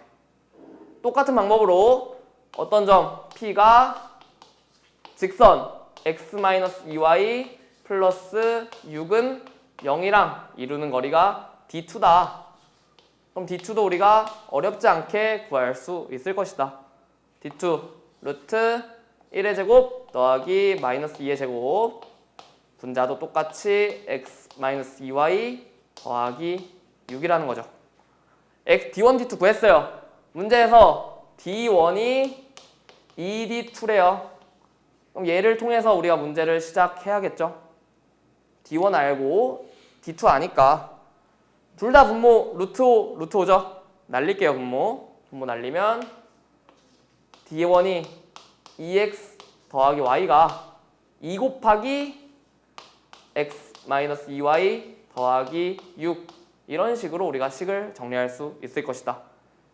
똑같은 방법으로 어떤 점 P가 직선 x-2y 플러스 6은 0이랑 이루는 거리가 d2다. 그럼 d2도 우리가 어렵지 않게 구할 수 있을 것이다. d2 루트 1의 제곱 더하기 마이너스 2의 제곱, 분자도 똑같이 x-2y 더하기 6이라는 거죠. d1, d2 구했어요. 문제에서 d1이 2d2래요. 그럼 얘를 통해서 우리가 문제를 시작해야겠죠. d1 알고 d2 아니까 둘 다 분모 루트 5, 루트 5죠. 날릴게요. 분모 날리면 d1이 2x 더하기 y가 2 곱하기 x-2y 더하기 6, 이런 식으로 우리가 식을 정리할 수 있을 것이다.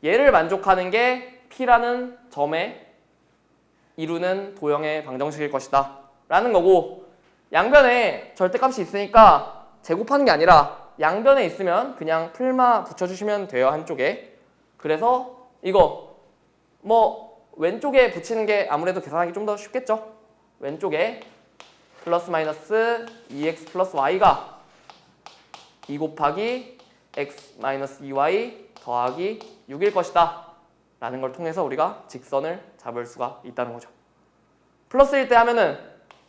얘를 만족하는 게 P라는 점에 이루는 도형의 방정식일 것이다 라는 거고, 양변에 절대값이 있으니까 제곱하는 게 아니라 양변에 있으면 그냥 풀마 붙여주시면 돼요, 한쪽에. 그래서 이거 왼쪽에 붙이는 게 아무래도 계산하기 좀 더 쉽겠죠. 왼쪽에 플러스 마이너스 2x 플러스 y가 2 곱하기 x-2y 더하기 6일 것이다 라는 걸 통해서 우리가 직선을 잡을 수가 있다는 거죠. 플러스일 때 하면은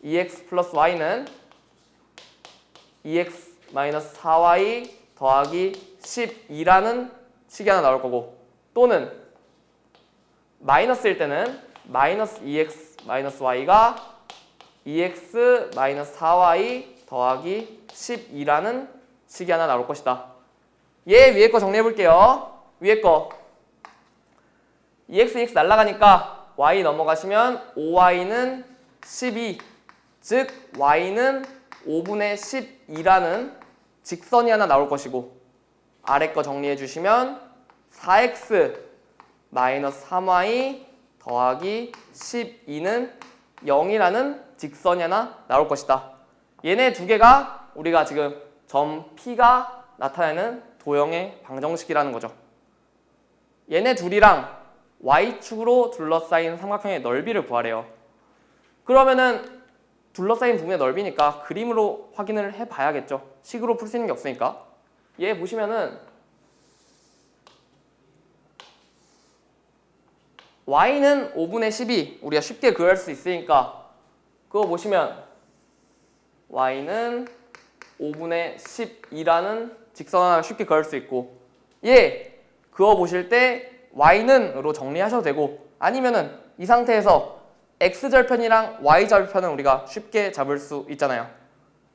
2x 플러스 y는 2x-4y 더하기 12라는 식이 하나 나올 거고, 또는 마이너스일 때는 마이너스 2x 마이너스 y가 2x-4y 더하기 12라는 식이 하나 나올 것이다. 얘 위에 거 정리해 볼게요. 위에 거 2x, 2x 날라가니까 y 넘어가시면 5y는 12, 즉 y는 5분의 12라는 직선이 하나 나올 것이고, 아래 거 정리해 주시면 4x 마이너스 3y 더하기 12는 0이라는 직선이 하나 나올 것이다. 얘네 두 개가 우리가 지금 점 P가 나타내는 도형의 방정식이라는 거죠. 얘네 둘이랑 y축으로 둘러싸인 삼각형의 넓이를 구하래요. 그러면은 둘러싸인 부분의 넓이니까 그림으로 확인을 해봐야겠죠. 식으로 풀 수 있는 게 없으니까. 얘 보시면은 y는 5분의 12 우리가 쉽게 구할 수 있으니까 그거 보시면 y는 5분의 12라는 직선 하나 쉽게 그을 수 있고, 얘 그어 보실 때 y는으로 정리하셔도 되고, 아니면은 이 상태에서 x절편이랑 y절편은 우리가 쉽게 잡을 수 있잖아요.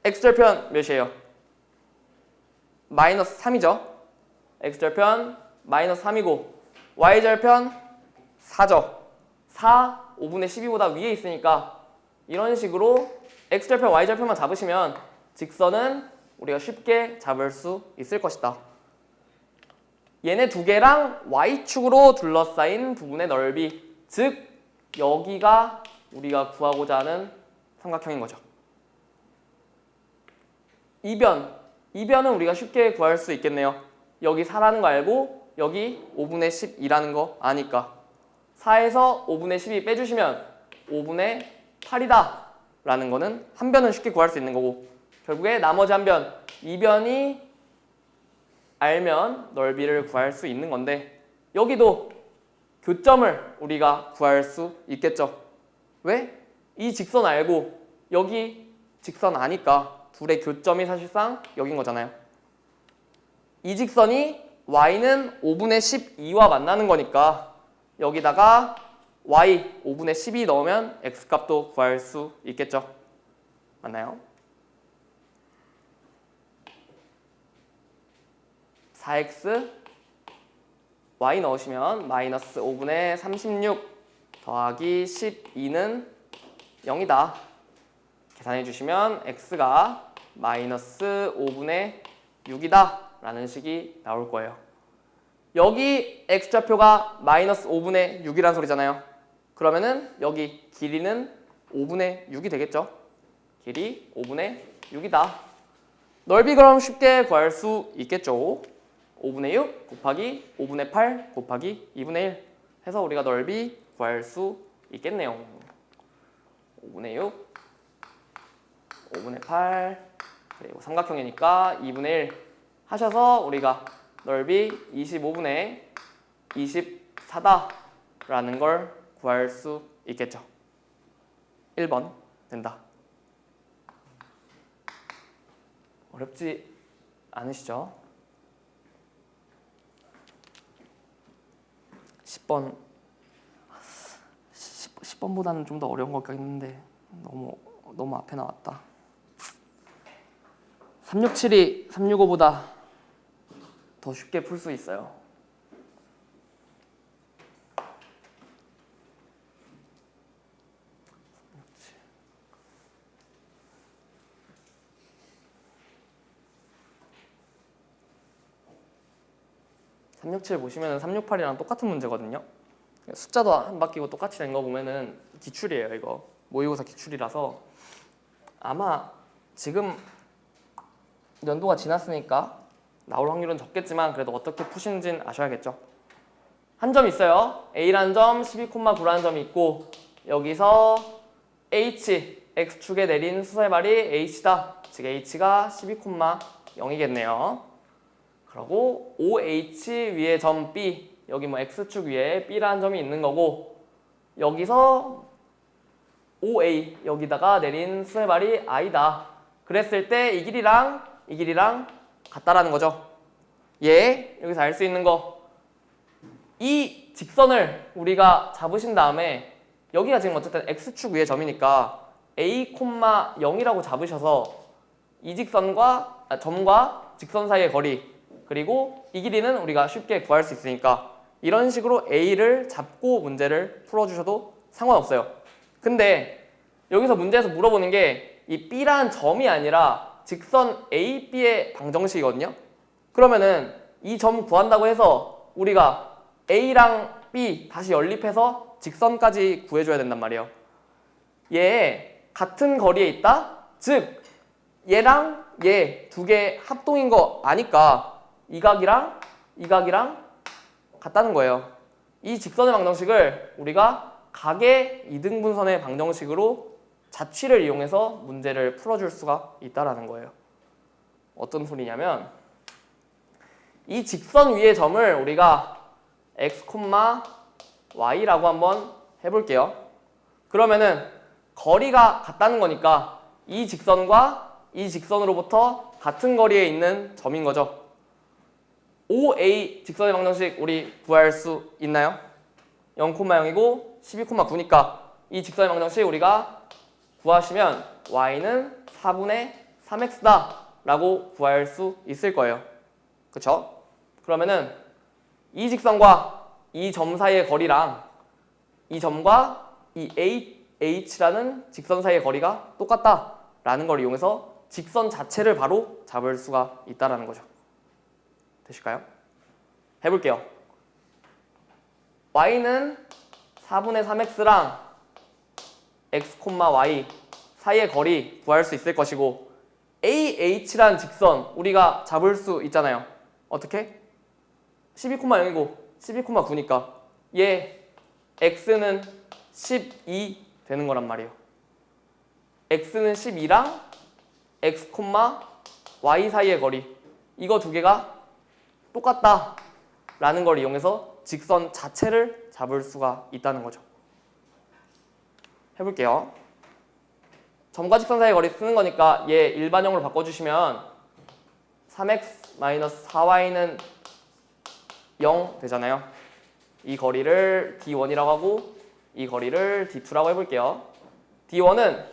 x절편 몇이에요? 마이너스 3이죠. x절편 마이너스 3이고 y절편 4죠. 4, 5분의 12보다 위에 있으니까 이런 식으로 x절편, y절편만 잡으시면 직선은 우리가 쉽게 잡을 수 있을 것이다. 얘네 두 개랑 y축으로 둘러싸인 부분의 넓이, 즉 여기가 우리가 구하고자 하는 삼각형인 거죠. 이변은 우리가 쉽게 구할 수 있겠네요. 여기 4라는 거 알고 여기 5분의 12라는 거 아니까 4에서 5분의 12 빼주시면 5분의 8이다 라는 거는 한 변은 쉽게 구할 수 있는 거고 결국에 나머지 한 변, 이변이 알면 넓이를 구할 수 있는 건데 여기도 교점을 우리가 구할 수 있겠죠. 왜? 이 직선 알고 여기 직선 아니까 둘의 교점이 사실상 여긴 거잖아요. 이 직선이 y는 5분의 12와 만나는 거니까 여기다가 y 5분의 12 넣으면 x값도 구할 수 있겠죠. 맞나요? 4x y 넣으시면 마이너스 5분의 36 더하기 12는 0이다. 계산해 주시면 x가 마이너스 5분의 6이다 라는 식이 나올 거예요. 여기 x좌표가 마이너스 5분의 6이라는 소리잖아요. 그러면은 여기 길이는 5분의 6이 되겠죠. 길이 5분의 6이다. 넓이 그럼 쉽게 구할 수 있겠죠. 5분의 6 곱하기 5분의 8 곱하기 2분의 1 해서 우리가 넓이 구할 수 있겠네요. 5분의 6 5분의 8 그리고 삼각형이니까 2분의 1 하셔서 우리가 넓이 25분의 24다 라는 걸 구할 수 있겠죠. 1번 된다. 어렵지 않으시죠? 10번보다는 좀 더 어려운 것 같긴 한데 너무 앞에 나왔다. 367이 365보다 더 쉽게 풀 수 있어요. (367) 보시면 368이랑 똑같은 문제거든요. 숫자도 안 바뀌고 똑같이 된 거 보면은 기출이에요. 이거 모의고사 기출이라서 아마 지금 연도가 지났으니까 나올 확률은 적겠지만 그래도 어떻게 푸시는지는 아셔야겠죠. 한 점 있어요. A라는 점, 12,9라는 점이 있고 여기서 H, X축에 내린 수설발이 H다. 즉 H가 12,0이겠네요. 그리고 OH 위에 점 B, 여기 뭐 X축 위에 B라는 점이 있는 거고 여기서 OA, 여기다가 내린 수설발이 I다. 그랬을 때 이 길이랑 같다라는 거죠. 여기서 알 수 있는 거. 이 직선을 우리가 잡으신 다음에 여기가 지금 어쨌든 X축 위에 점이니까 A, 0이라고 잡으셔서 이 직선과 점과 직선 사이의 거리 그리고 이 길이는 우리가 쉽게 구할 수 있으니까 이런 식으로 A를 잡고 문제를 풀어주셔도 상관없어요. 근데 여기서 문제에서 물어보는 게 이 B라는 점이 아니라 직선 A, B의 방정식이거든요. 그러면은 이 점 구한다고 해서 우리가 A랑 B 다시 연립해서 직선까지 구해줘야 된단 말이에요. 얘 같은 거리에 있다? 즉 얘랑 얘 두 개 합동인 거 아니까 이 각이랑 같다는 거예요. 이 직선의 방정식을 우리가 각의 이등분선의 방정식으로 자취를 이용해서 문제를 풀어줄 수가 있다라는 거예요. 어떤 소리냐면 이 직선 위의 점을 우리가 x, y라고 한번 해볼게요. 그러면은 거리가 같다는 거니까 이 직선과 이 직선으로부터 같은 거리에 있는 점인 거죠. OA 직선의 방정식 우리 구할 수 있나요? 0,0이고 12,9니까 이 직선의 방정식 우리가 구하시면 y는 4분의 3x다 라고 구할 수 있을 거예요. 그쵸? 그러면은 이 직선과 이 점 사이의 거리랑 이 점과 이 h라는 직선 사이의 거리가 똑같다 라는 걸 이용해서 직선 자체를 바로 잡을 수가 있다는 거죠. 되실까요? 해볼게요. y는 4분의 3x랑 x, y 사이의 거리 구할 수 있을 것이고 AH라는 직선 우리가 잡을 수 있잖아요. 어떻게? 12,0이고 12,9니까 얘 x는 12 되는 거란 말이에요. x는 12랑 x, y 사이의 거리 이거 두 개가 똑같다 라는 걸 이용해서 직선 자체를 잡을 수가 있다는 거죠. 해볼게요. 점과 직선 사이의 거리 쓰는 거니까 얘 일반형으로 바꿔주시면 3x-4y는 0 되잖아요. 이 거리를 D1이라고 하고 이 거리를 D2라고 해볼게요. D1은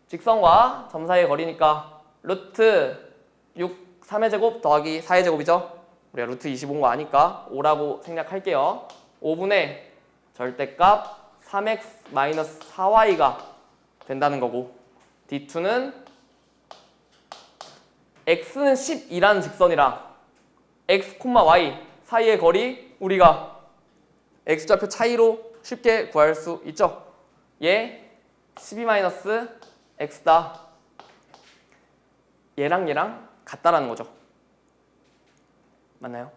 직선과 점 사이의 거리니까 루트 6, 3의 제곱 더하기 4의 제곱이죠. 우리가 루트 25인 거 아니까 5라고 생략할게요. 5분의 절대값 3x-4y가 된다는 거고 D2는 x는 12라는 직선이랑 x, y 사이의 거리 우리가 x좌표 차이로 쉽게 구할 수 있죠. 얘 12-x다. 얘랑 같다라는 거죠. 맞나요?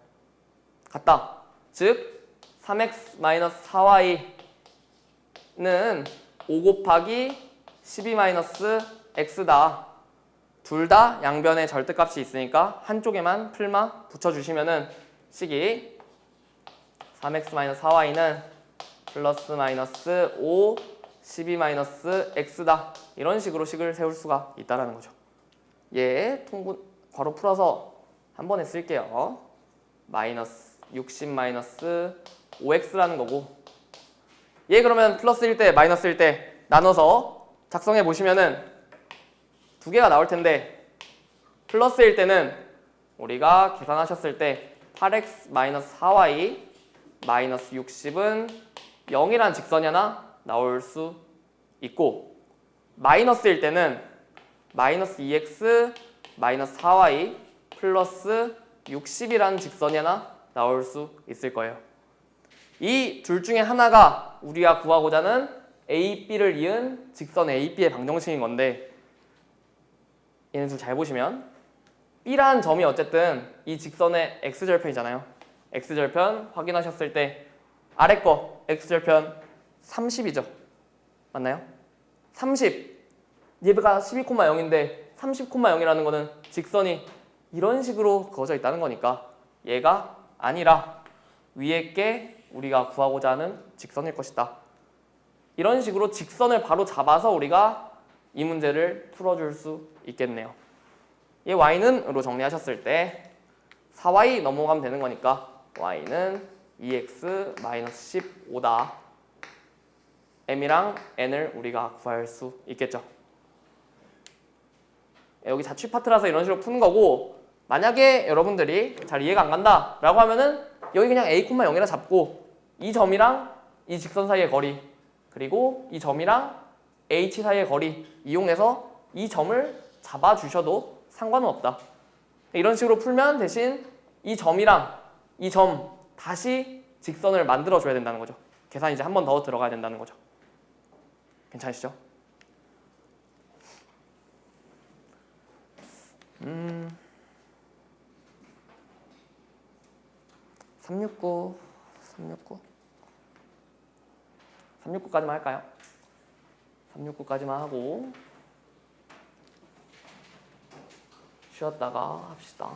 같다. 즉 3x-4y는 5 곱하기 12-x다. 둘 다 양변에 절대값이 있으니까 한쪽에만 풀마 붙여주시면은 식이 3x-4y는 플러스 마이너스 5 12-x다. 이런 식으로 식을 세울 수가 있다라는 거죠. 얘 통분 괄호 풀어서 한 번에 쓸게요. 마이너스 60-5x라는 거고 얘 그러면 플러스일 때 마이너스일 때 나눠서 작성해 보시면은 두 개가 나올 텐데 플러스일 때는 우리가 계산하셨을 때 8x-4y 마이너스 60은 0이란 직선이 하나 나올 수 있고 마이너스일 때는 마이너스 2x 마이너스 4y 플러스 60이라는 직선이 하나 나올 수 있을 거예요. 이 둘 중에 하나가 우리가 구하고자 하는 A, B를 이은 직선 A, B의 방정식인 건데 얘는 둘 잘 보시면 B라는 점이 어쨌든 이 직선의 X절편이잖아요. X절편 확인하셨을 때 아래 거 X절편 30이죠. 맞나요? 30 얘가 12,0인데 30,0이라는 거는 직선이 이런 식으로 그어져 있다는 거니까 얘가 아니라 위에 게 우리가 구하고자 하는 직선일 것이다. 이런 식으로 직선을 바로 잡아서 우리가 이 문제를 풀어줄 수 있겠네요. 얘 y는 으로 정리하셨을 때 4y 넘어가면 되는 거니까 y는 2x-15다. m이랑 n을 우리가 구할 수 있겠죠. 여기 자취 파트라서 이런 식으로 푸는 거고 만약에 여러분들이 잘 이해가 안 간다 라고 하면은 여기 그냥 a, 0이라 잡고 이 점이랑 이 직선 사이의 거리 그리고 이 점이랑 h 사이의 거리 이용해서 이 점을 잡아주셔도 상관은 없다. 이런 식으로 풀면 대신 이 점이랑 이 점 다시 직선을 만들어줘야 된다는 거죠. 계산이 이제 한 번 더 들어가야 된다는 거죠. 괜찮으시죠? 369까지만 할까요? 369까지만 하고 쉬었다가 합시다.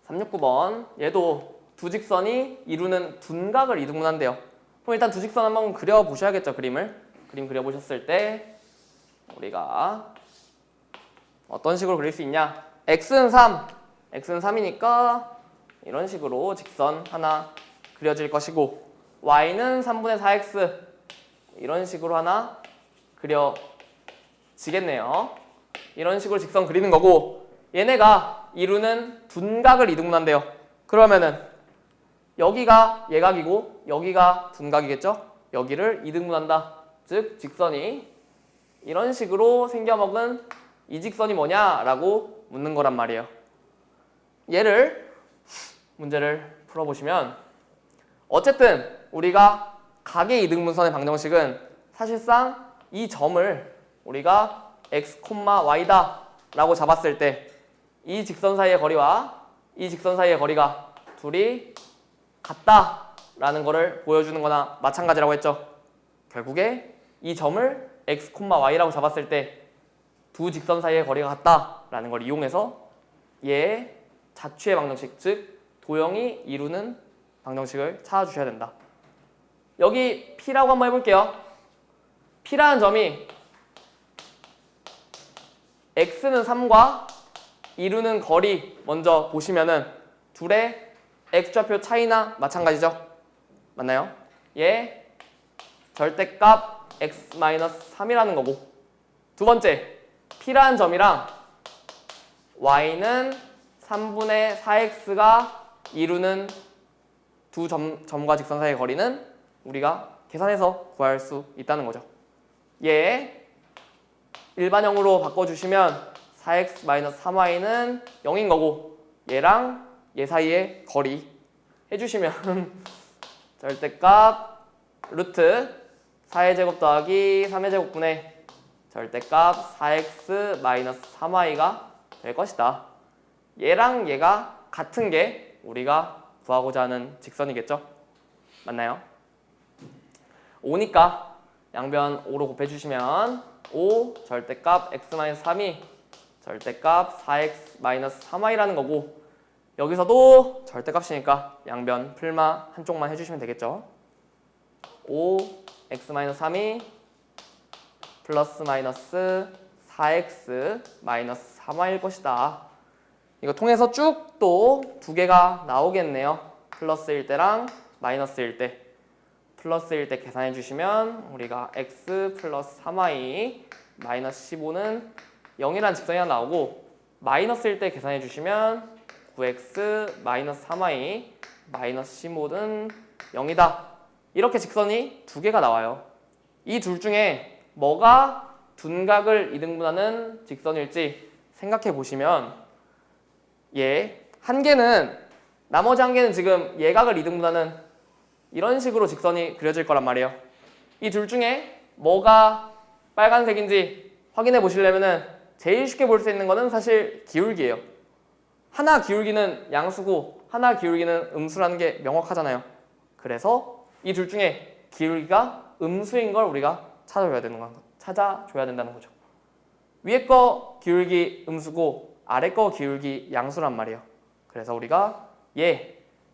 369번 얘도 두 직선이 이루는 둔각을 이등분한대요. 그럼 일단 두 직선 한번 그려보셔야겠죠. 그림 그려보셨을 때 우리가 어떤 식으로 그릴 수 있냐. x는 3이니까 이런 식으로 직선 하나 그려질 것이고 y는 3분의 4x 이런 식으로 하나 그려지겠네요. 이런 식으로 직선 그리는 거고 얘네가 이루는 둔각을 이등분한대요. 그러면은 여기가 예각이고 여기가 둔각이겠죠? 여기를 이등분한다. 즉 직선이 이런 식으로 생겨먹은 이 직선이 뭐냐라고 묻는 거란 말이에요. 얘를 문제를 풀어보시면 어쨌든 우리가 각의 이등분선의 방정식은 사실상 이 점을 우리가 x, y다 라고 잡았을 때 이 직선 사이의 거리와 이 직선 사이의 거리가 둘이 같다 라는 거를 보여주는 거나 마찬가지라고 했죠. 결국에 이 점을 x, y라고 잡았을 때 두 직선 사이의 거리가 같다 라는 걸 이용해서 얘의 자취의 방정식, 즉 도형이 이루는 방정식을 찾아주셔야 된다. 여기 P라고 한번 해볼게요. P라는 점이 X는 3과 이루는 거리 먼저 보시면은 둘의 X좌표 차이나 마찬가지죠. 맞나요? 얘 절대값 X-3이라는 거고, 두 번째 P라는 점이랑 Y는 3분의 4X가 이루는 두 점과 직선 사이의 거리는 우리가 계산해서 구할 수 있다는 거죠. 얘 일반형으로 바꿔주시면 4x-3y는 0인 거고, 얘랑 얘 사이의 거리 해주시면 절대값 루트 4의 제곱 더하기 3의 제곱분의 절대값 4x-3y가 될 것이다. 얘랑 얘가 같은 게 우리가 구하고자 하는 직선이겠죠? 맞나요? 5니까 양변 5로 곱해주시면 5 절대값 x-3이 절대값 4x-3y라는 거고, 여기서도 절대값이니까 양변 풀마 한쪽만 해주시면 되겠죠. 5x-3이 플러스 마이너스 4x-3y일 것이다. 이거 통해서 쭉 또 두 개가 나오겠네요. 플러스일 때랑 마이너스일 때. 플러스일 때 계산해 주시면 우리가 x 플러스 3y 마이너스 15는 0이라는 직선이 하나 나오고, 마이너스일 때 계산해 주시면 9x 마이너스 3y 마이너스 15는 0이다. 이렇게 직선이 두 개가 나와요. 이 둘 중에 뭐가 둔각을 이등분하는 직선일지 생각해 보시면, 한 개는, 나머지 한 개는 지금 예각을 이등분하는 이런 식으로 직선이 그려질 거란 말이에요. 이 둘 중에 뭐가 빨간색인지 확인해 보시려면은 제일 쉽게 볼 수 있는 거는 사실 기울기예요. 하나 기울기는 양수고 하나 기울기는 음수라는 게 명확하잖아요. 그래서 이 둘 중에 기울기가 음수인 걸 우리가 찾아줘야 된다는 거죠. 위에 거 기울기 음수고 아래 거 기울기 양수란 말이에요. 그래서 우리가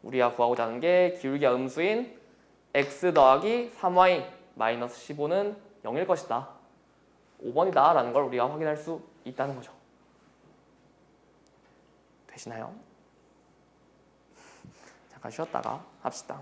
우리가 구하고자 하는 게 기울기가 음수인 x 더하기 3y 마이너스 15는 0일 것이다. 5번이다 라는 걸 우리가 확인할 수 있다는 거죠. 되시나요? 잠깐 쉬었다가 합시다.